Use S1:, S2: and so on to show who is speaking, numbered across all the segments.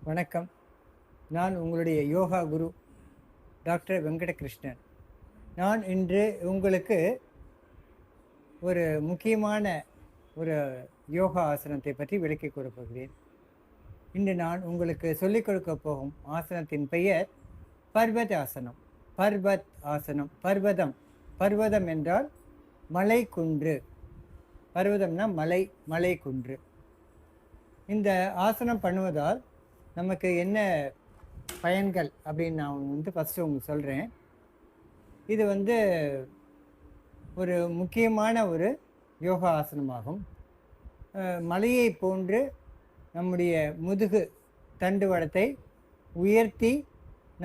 S1: வணக்கம். நான் உங்களுடைய யோகா குரு டாக்டர் வெங்கடகிருஷ்ணன். நான் இன்று உங்களுக்கு ஒரு முக்கியமான ஒரு யோகா ஆசனத்தை பற்றி விளக்கிக் கூறப் போகிறேன். இன்று நான் உங்களுக்கு சொல்லிக் கொடுக்கப் போகும் ஆசனத்தின் பெயர் பர்வத ஆசனம். பர்வத் ஆசனம். பர்வதம். பர்வதம் என்றால் மலை குன்று. பர்வதம்னா மலை, மலை குன்று. இந்த ஆசனம் பண்ணுவதால் நமக்கு என்ன பயன்கள் அப்படின்னு நான் ஃபஸ்ட்டு உங்களுக்கு சொல்கிறேன். இது ஒரு முக்கியமான ஒரு யோகா ஆசனமாகும். மலையை போன்று நம்முடைய முதுகு தண்டுவடத்தை உயர்த்தி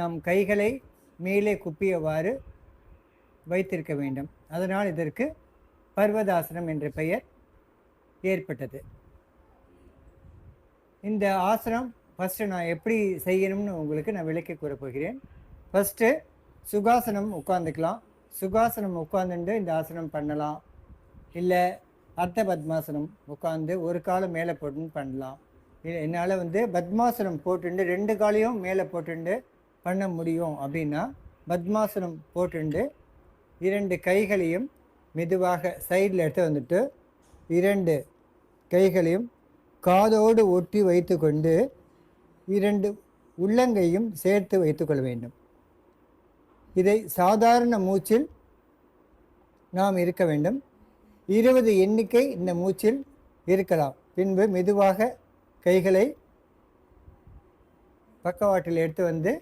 S1: நம் கைகளை மேலே குப்பியவாறு வைத்திருக்க வேண்டும். அதனால் இதற்கு பர்வதாசனம் என்ற பெயர் ஏற்பட்டது. இந்த ஆசனம் ஃபஸ்ட்டு நான் எப்படி செய்யணும்னு உங்களுக்கு நான் விளக்கி கூற போகிறேன். ஃபஸ்ட்டு சுகாசனம் உட்காந்துக்கலாம். சுகாசனம் உட்காந்துட்டு இந்த ஆசனம் பண்ணலாம். இல்லை அர்த்த பத்மாசனம் உட்காந்து ஒரு காலம் மேலே போட்டுன்னு பண்ணலாம். என்னால் பத்மாசனம் போட்டுண்டு 2 காலையும் மேலே போட்டுண்டு பண்ண முடியும் அப்படின்னா பத்மாசனம் போட்டுண்டு 2 கைகளையும் மெதுவாக சைடில் எடுத்து வந்துட்டு 2 கைகளையும் காதோடு ஒட்டி வைத்து கொண்டு 2 உள்ளங்கையும் சேர்த்து வைத்துக்கொள்ள வேண்டும். இதை சாதாரண மூச்சில் நாம் இருக்க வேண்டும். 20 எண்ணிக்கை இந்த மூச்சில் இருக்கலாம். பின்பு மெதுவாக கைகளை பக்கவாட்டில் எடுத்து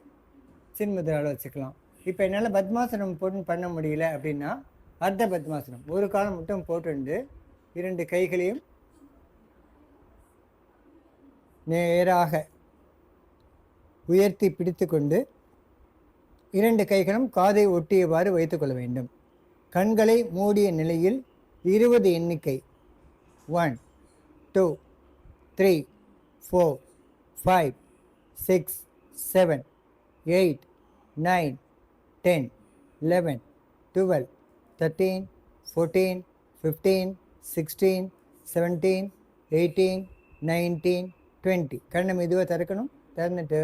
S1: சின்முதிராவில் வச்சுக்கலாம். இப்போ என்னால் பத்மாசனம் போட்டு பண்ண முடியல அப்படின்னா அர்த்த பத்மாசனம் ஒரு காலம் மட்டும் போட்டு 2 கைகளையும் நேராக உயர்த்தி பிடித்து கொண்டு 2 கைகளும் காதை ஒட்டியவாறு வைத்துக்கொள்ள வேண்டும். கண்களை மூடிய நிலையில் 20 எண்ணிக்கை 1 2 3 4 5 6 7 8 9 10 11 12 13 14 15 16 17 18 19 20 கண்ணை மெதுவாக திறக்கணும். திறந்துட்டு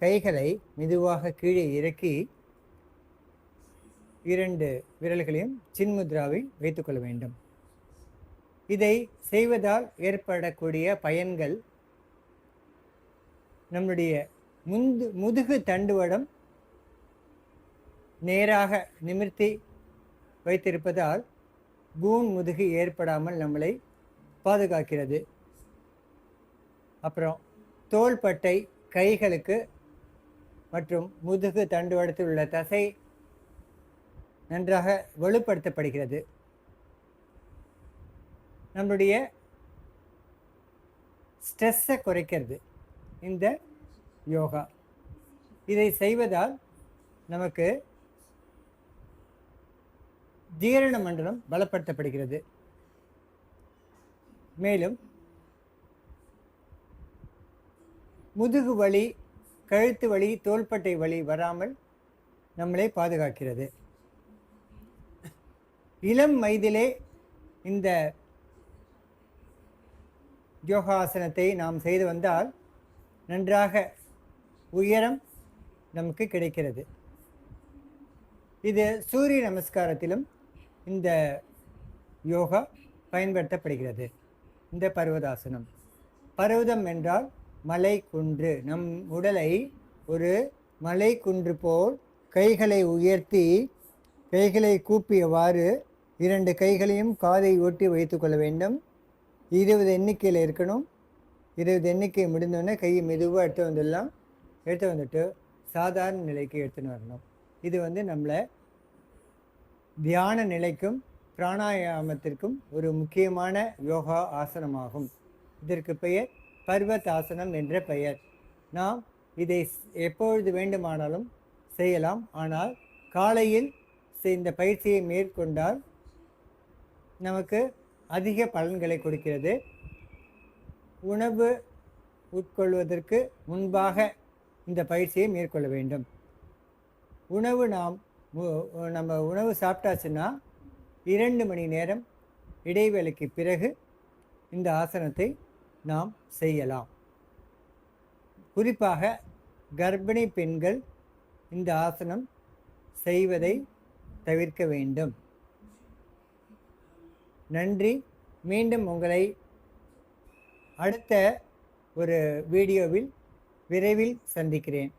S1: கைகளை மெதுவாக கீழே இறக்கி 2 விரல்களையும் சின்முத்ராவில் வைத்துக்கொள்ள வேண்டும். இதை செய்வதால் ஏற்படக்கூடிய பயன்கள், நம்முடைய முதுகு தண்டுவடம் நேராக நிமிர்த்தி வைத்திருப்பதால் கூன் முதுகு ஏற்படாமல் நம்மளை பாதுகாக்கிறது. அப்புறம் தோள்பட்டை கைகளுக்கு மற்றும் முதுகு தண்டுவடத்தில் உள்ள தசை நன்றாக வலுப்படுத்தப்படுகிறது. நம்முடைய ஸ்ட்ரெஸ்ஸை குறைக்கிறது இந்த யோகா. இதை செய்வதால் நமக்கு ஜீரண மண்டலம் பலப்படுத்தப்படுகிறது. மேலும் முதுகு வலி, கழுத்து வலி, தோள்பட்டை வலி வராமல் நம்மளை பாதுகாக்கிறது. இளம் வயதிலே இந்த யோகாசனத்தை நாம் செய்து வந்தால் நன்றாக உயரம் நமக்கு கிடைக்கிறது. இது சூரிய நமஸ்காரத்திலும் இந்த யோகா பயன்படுத்தப்படுகிறது. இந்த பர்வதாசனம். பர்வதம் என்றால் மலை குன்று. நம் உடலை ஒரு மலை குன்று போல் கைகளை உயர்த்தி கைகளை கூப்பியவாறு 2 கைகளையும் காதை ஒட்டி வைத்து கொள்ள வேண்டும். 20 எண்ணிக்கையில் இருக்கணும். 20 எண்ணிக்கை முடிந்தோடனே கையை மெதுவாக எடுத்து வந்துட்டு சாதாரண நிலைக்கு எடுத்துன்னு வரணும். இது நம்மளை தியான நிலைக்கும் பிராணாயாமத்திற்கும் ஒரு முக்கியமான யோகா ஆசனமாகும். இதற்கு பெயர் பர்வத் ஆசனம் என்ற பெயர். நாம் இதை எப்பொழுது வேண்டுமானாலும் செய்யலாம். ஆனால் காலையில் இந்த பயிற்சியை மேற்கொண்டால் நமக்கு அதிக பலன்களை கொடுக்கிறது. உணவு உட்கொள்வதற்கு முன்பாக இந்த பயிற்சியை மேற்கொள்ள வேண்டும். நம்ம உணவு சாப்பிட்டாச்சுன்னா 2 மணி நேரம் இடைவேளைக்கு பிறகு இந்த ஆசனத்தை நாம் செய்யலாம். குறிப்பாக கர்ப்பிணி பெண்கள் இந்த ஆசனம் செய்வதை தவிர்க்க வேண்டும். நன்றி. மீண்டும் உங்களை அடுத்த ஒரு வீடியோவில் விரைவில் சந்திக்கிறேன்.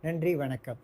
S1: நன்றி, வணக்கம்.